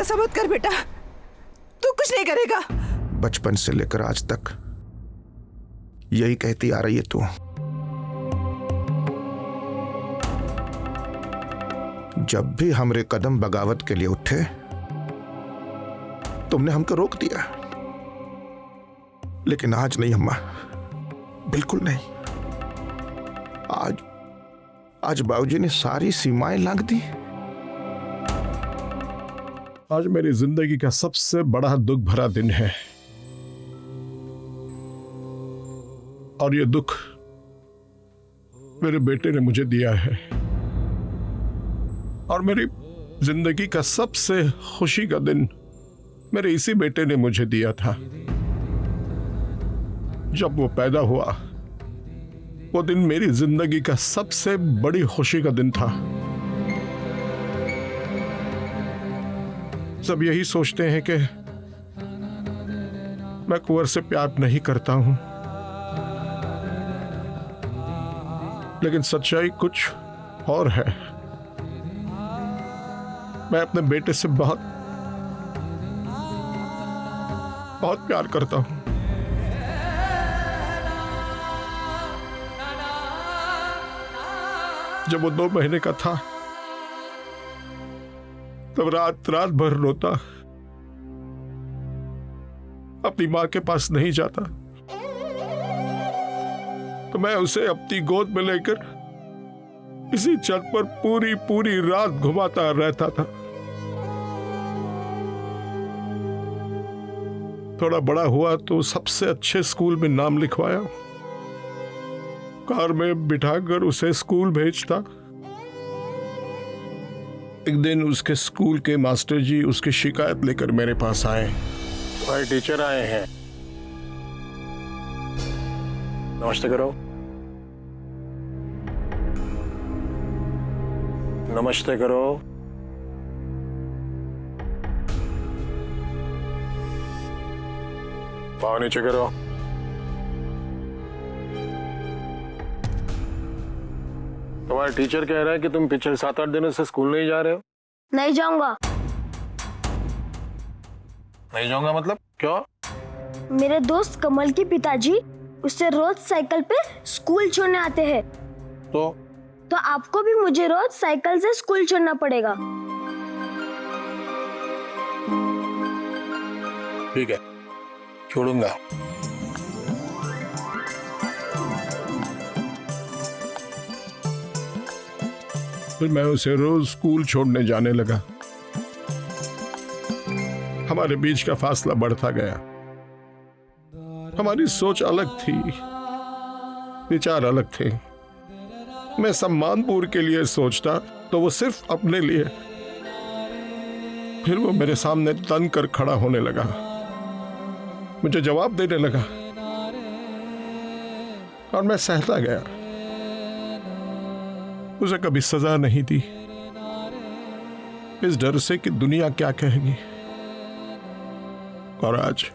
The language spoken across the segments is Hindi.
ऐसा मत कर बेटा, तू कुछ नहीं करेगा। बचपन से लेकर आज तक यही कहती आ रही है तू। जब भी हमरे कदम बगावत के लिए उठे तुमने हमको रोक दिया, लेकिन आज नहीं अम्मा, बिल्कुल नहीं। आज बाबूजी ने सारी सीमाएं लांघ दी। आज मेरी जिंदगी का सबसे बड़ा दुख भरा दिन है, और यह दुख मेरे बेटे ने मुझे दिया है। और मेरी जिंदगी का सबसे खुशी का दिन मेरे इसी बेटे ने मुझे दिया था। जब वो पैदा हुआ, वो दिन मेरी जिंदगी का सबसे बड़ी खुशी का दिन था। सब यही सोचते हैं कि मैं कुंवर से प्यार नहीं करता हूं, लेकिन सच्चाई कुछ और है। मैं अपने बेटे से बहुत बहुत प्यार करता हूं। जब वो 2 महीने का था तब रात भर रोता, अपनी मां के पास नहीं जाता, तो मैं उसे अपनी गोद में लेकर इसी छत पर पूरी रात घुमाता रहता था। थोड़ा बड़ा हुआ तो सबसे अच्छे स्कूल में नाम लिखवाया, कार में बिठाकर उसे स्कूल भेजता। एक दिन उसके स्कूल के मास्टर जी उसकी शिकायत लेकर मेरे पास आए। भाई टीचर आए हैं, नमस्ते करो। नमस्ते करो। पाँव नीचे करो। तुम्हारा टीचर कह रहा है कि तुम पिछले 7-8 दिनों से स्कूल नहीं जा रहे हो। नहीं जाऊंगा। नहीं जाऊंगा मतलब क्यों? मेरे दोस्त कमल के पिताजी उसे रोज साइकिल पे स्कूल छोड़ने आते हैं। तो आपको भी मुझे रोज साइकिल से स्कूल छोड़ना पड़ेगा। ठीक है, छोड़ूंगा। फिर मैं उसे रोज स्कूल छोड़ने जाने लगा। हमारे बीच का फासला बढ़ता गया। हमारी सोच अलग थी, विचार अलग थे। मैं सम्मानपुर के लिए सोचता तो वो सिर्फ अपने लिए। फिर वो मेरे सामने तन कर खड़ा होने लगा, मुझे जवाब देने लगा, और मैं सहता गया। उसे कभी सजा नहीं दी, इस डर से कि दुनिया क्या कहेगी। और आज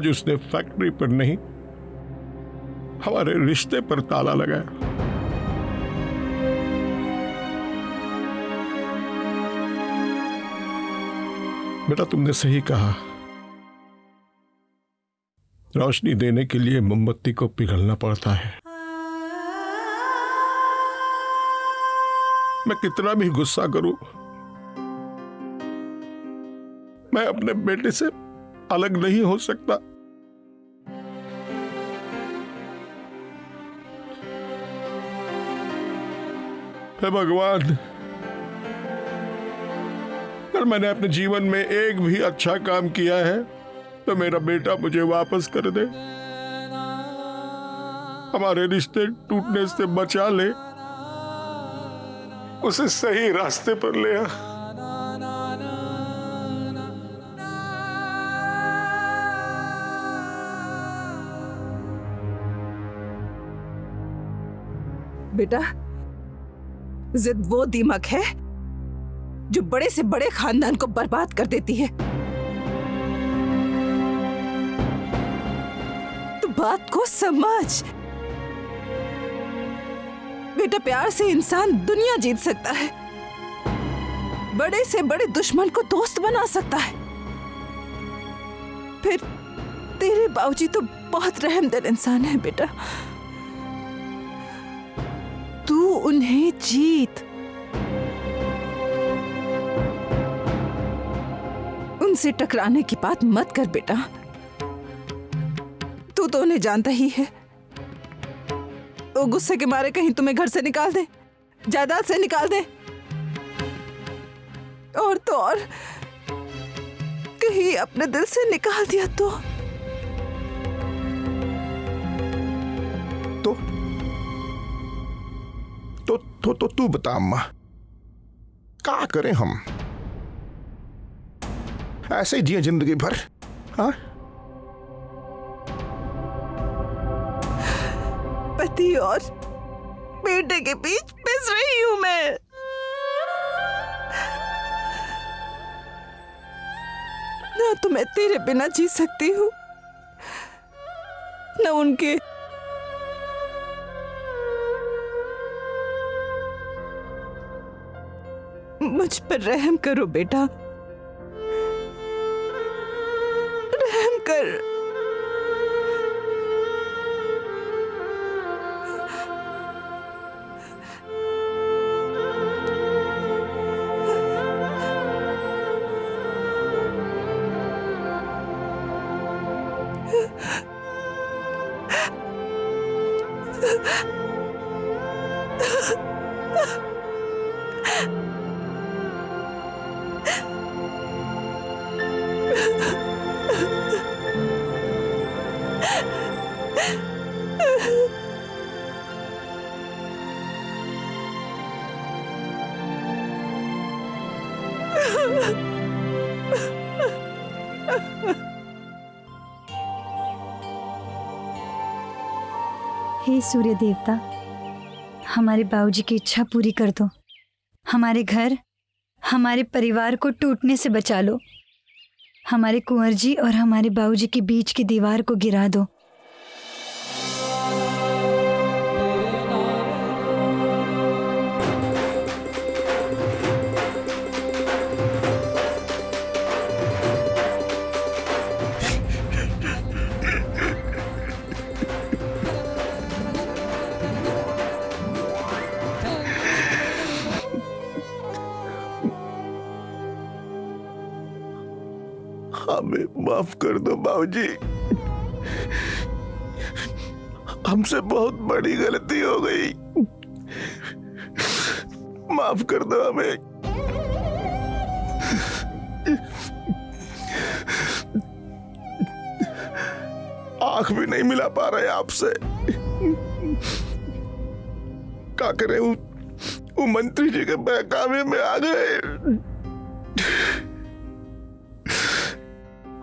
उसने फैक्ट्री पर नहीं, हमारे रिश्ते पर ताला लगाया। बेटा, तुमने सही कहा, रोशनी देने के लिए मोमबत्ती को पिघलना पड़ता है। मैं कितना भी गुस्सा करूं, मैं अपने बेटे से अलग नहीं हो सकता। हे भगवान, अगर मैंने अपने जीवन में एक भी अच्छा काम किया है तो मेरा बेटा मुझे वापस कर दे, हमारे रिश्ते टूटने से बचा ले, उसे सही रास्ते पर ले आ। बेटा, जिद वो दीमक है जो बड़े से बड़े खानदान को बर्बाद कर देती है। तो बात को समझ बेटा, प्यार से इंसान दुनिया जीत सकता है, बड़े से बड़े दुश्मन को दोस्त बना सकता है। फिर तेरे बाबूजी तो बहुत रहमदिल इंसान है बेटा। तू उन्हें जीत, उनसे टकराने की बात मत कर बेटा। तू तो उन्हें जानता ही है, वो गुस्से के मारे कहीं तुम्हें घर से निकाल दे, जायदाद से निकाल दे, और तो और कहीं अपने दिल से निकाल दिया तो तू बता अम्मा, क्या करें हम? ऐसे ही जिए जिंदगी भर? हाँ, पति और बेटे के बीच पिस रही हूं मैं। ना तो मैं तेरे बिना जी सकती हूँ, ना उनके। मुझ पर रहम करो बेटा, रहम कर। हे सूर्य देवता, हमारे बाबूजी की इच्छा पूरी कर दो। हमारे घर, हमारे परिवार को टूटने से बचा लो। हमारे कुंवर जी और हमारे बाबूजी के बीच की दीवार को गिरा दो। हमें माफ कर दो बाबूजी, हमसे बहुत बड़ी गलती हो गई, माफ कर दो हमें। आंख भी नहीं मिला पा रहे आपसे, क्या करें? वो मंत्री जी के बहकावे में आ गए।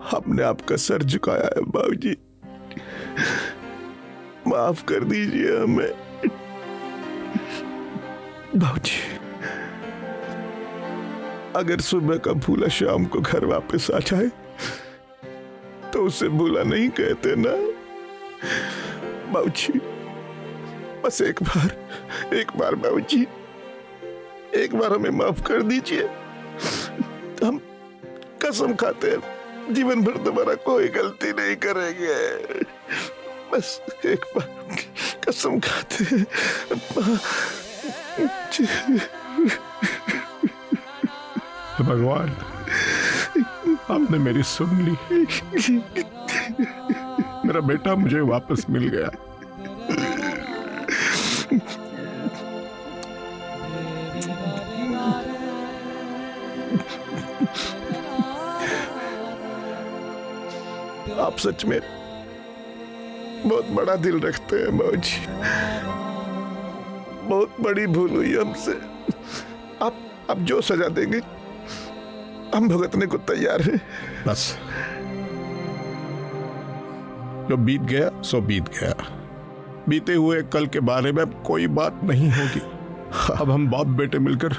हमने आपका सर झुकाया है बाबूजी, माफ कर दीजिए हमें। बाबूजी, अगर सुबह का भूला शाम को घर वापस आ जाए तो उसे भूला नहीं कहते ना बाबूजी। बस एक बार बाबूजी, एक बार हमें माफ कर दीजिए। हम कसम खाते हैं जीवन भर दोबारा कोई गलती नहीं करेंगे। बस एक बार कसम खाते हैं। भगवान, आपने मेरी सुन ली, मेरा बेटा मुझे वापस मिल गया। आप सच में बहुत बड़ा दिल रखते हैं बाबूजी, बहुत बड़ी भूल हुई हमसे। आप जो सजा देंगे हम भुगतने को तैयार हैं। बस जो बीत गया सो बीत गया, बीते हुए कल के बारे में अब कोई बात नहीं होगी। अब हम बाप बेटे मिलकर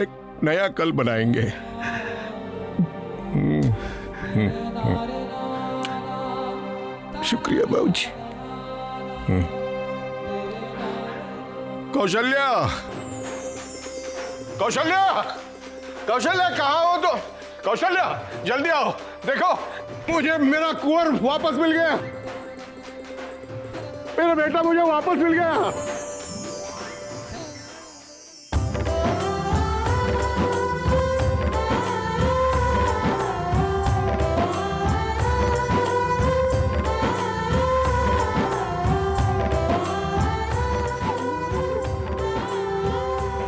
एक नया कल बनाएंगे। शुक्रिया बाबूजी। कौशल्या, कौशल्या, कौशल्या कहाँ हो तो? कौशल्या जल्दी आओ, देखो मुझे मेरा कुंवर वापस मिल गया, मेरा बेटा मुझे वापस मिल गया।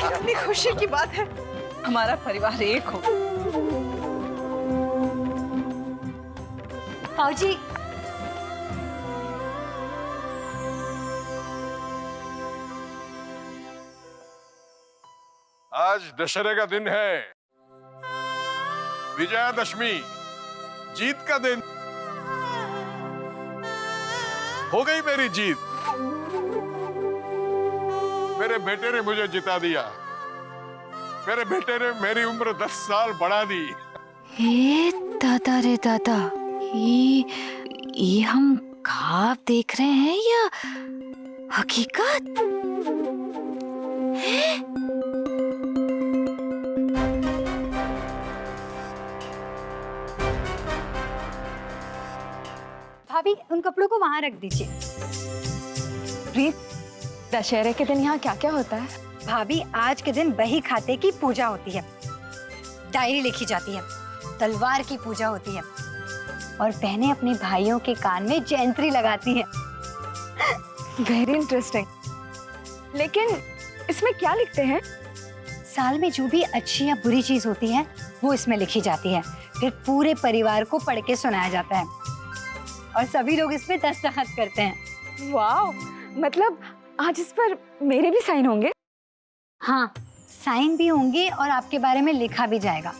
कितनी खुशी की बात है, हमारा परिवार एक हो। बाबूजी, आज दशहरे का दिन है, विजयादशमी, जीत का दिन। हो गई मेरी जीत, मेरे बेटे ने मुझे जिता दिया, मेरे बेटे ने मेरी उम्र 10 साल बढ़ा दी। ए दादा रे दादा, ये हम ख्वाब देख रहे हैं या हकीकत? भाभी उन कपड़ों को वहां रख दीजिए। प्रीत, दशहरे के दिन यहाँ क्या क्या होता है? भाभी आज के दिन बही खाते की पूजा होती है, डायरी लिखी जाती है, तलवार की पूजा होती है और बहनें अपने भाइयों के कान में जयंती लगाती हैं। Very interesting. लेकिन इसमें क्या लिखते हैं? साल में जो भी अच्छी या बुरी चीज होती है वो इसमें लिखी जाती है, फिर पूरे परिवार को पढ़ के सुनाया जाता है और सभी लोग इसमें दस्तखत करते हैं। वाओ, मतलब आज इस पर मेरे भी साइन होंगे? हाँ, साइन भी होंगे और आपके बारे में लिखा भी जाएगा।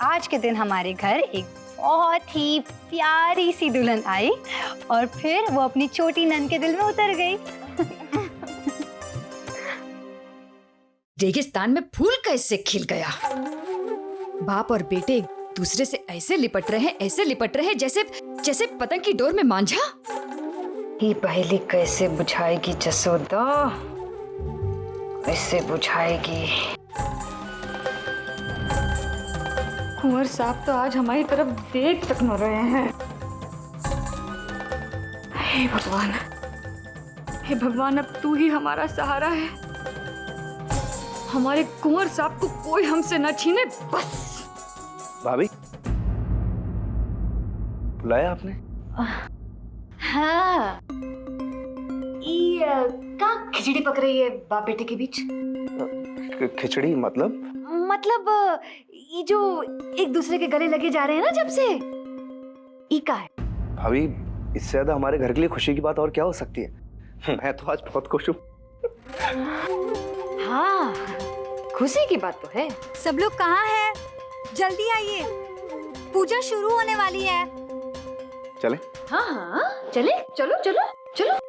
आज के दिन हमारे घर एक बहुत ही प्यारी सी दुल्हन आई और फिर वो अपनी छोटी नन के दिल में उतर गई। रेगिस्तान में फूल कैसे खिल गया। बाप और बेटे एक दूसरे से ऐसे लिपट रहे हैं जैसे जैसे पतंग की डोर में मांझा। ये पहेली कैसे बुझाएगी जसोदा, कैसे बुझाएगी? कुंवर साहब तो आज हमारी तरफ देख तक न रहे हैं। हे भगवान, हे भगवान, अब तू ही हमारा सहारा है। हमारे कुंवर साहब को कोई हमसे न छीने, बस। भाभी, बुलाया आपने? हाँ, कहाँ खिचड़ी पक रही है बाप बेटे के बीच? खिचड़ी मतलब? मतलब ये जो एक दूसरे के गले लगे जा रहे हैं ना जब से, ई का है। भाभी, इससे ज्यादा हमारे घर के लिए खुशी की बात और क्या हो सकती है? मैं तो आज बहुत खुश हूँ। हाँ, खुशी की बात तो है। सब लोग कहाँ हैं? जल्दी आइए, पूजा शुरू होने वाली है। चले? हाँ हाँ, चले, चलो चलो चलो।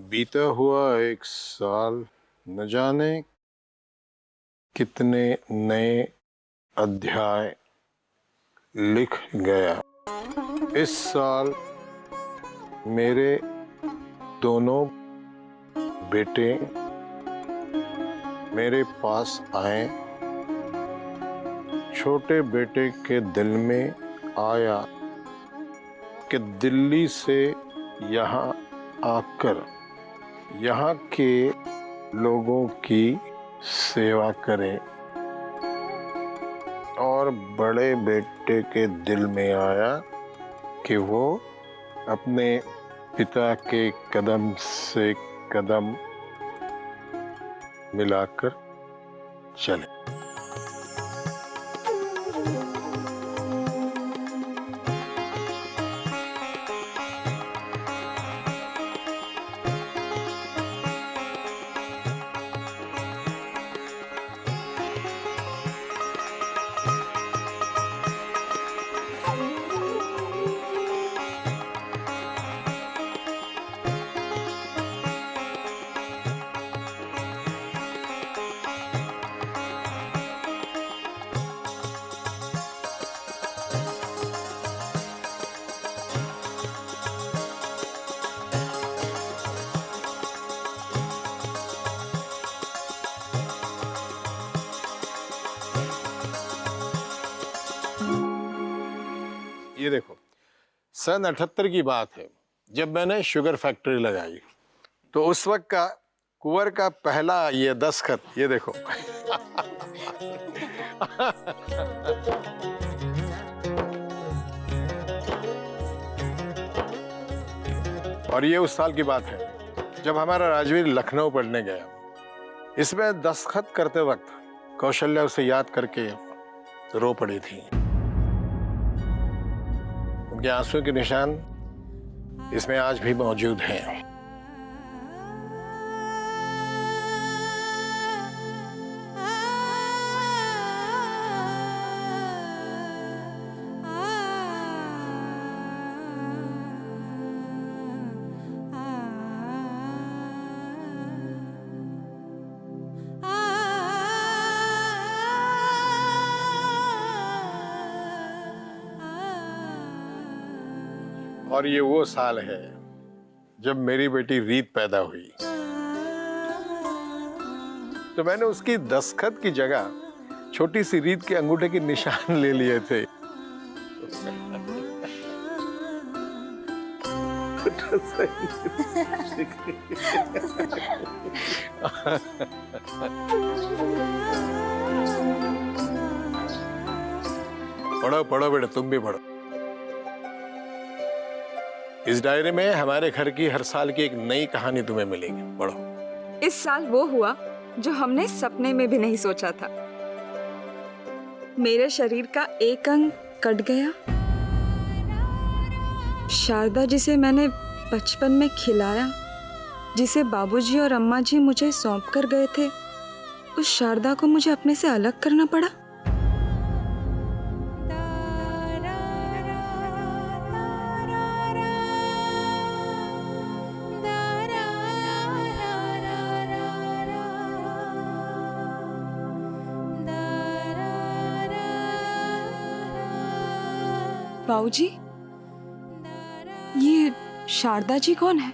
बीता हुआ 1 साल न जाने कितने नए अध्याय लिख गया। इस साल मेरे दोनों बेटे मेरे पास आए, छोटे बेटे के दिल में आया कि दिल्ली से यहाँ आकर यहाँ के लोगों की सेवा करें, और बड़े बेटे के दिल में आया कि वो अपने पिता के कदम से कदम मिलाकर चले। ये देखो, सन 78 की बात है, जब मैंने शुगर फैक्ट्री लगाई, तो उस वक्त का कुंवर का पहला ये दस्तखत, ये देखो। और ये उस साल की बात है जब हमारा राजवीर लखनऊ पढ़ने गया। इसमें दस्तखत करते वक्त कौशल्या उसे याद करके रो पड़ी थी। उनके आंसू के निशान इसमें आज भी मौजूद हैं। और ये वो साल है जब मेरी बेटी रीत पैदा हुई। तो मैंने उसकी दस्तखत की जगह छोटी सी रीत के अंगूठे के निशान ले लिए थे। पढ़ो पढ़ो बेटा, तुम भी पढ़ो। इस डायरी में हमारे घर की हर साल की एक नई कहानी तुम्हें मिलेगी, पढ़ो। इस साल वो हुआ जो हमने सपने में भी नहीं सोचा था। मेरे शरीर का एक अंग कट गया। शारदा, जिसे मैंने बचपन में खिलाया, जिसे बाबूजी और अम्मा जी मुझे सौंप कर गए थे, उस शारदा को मुझे अपने से अलग करना पड़ा। बाबूजी, ये शारदा जी कौन है?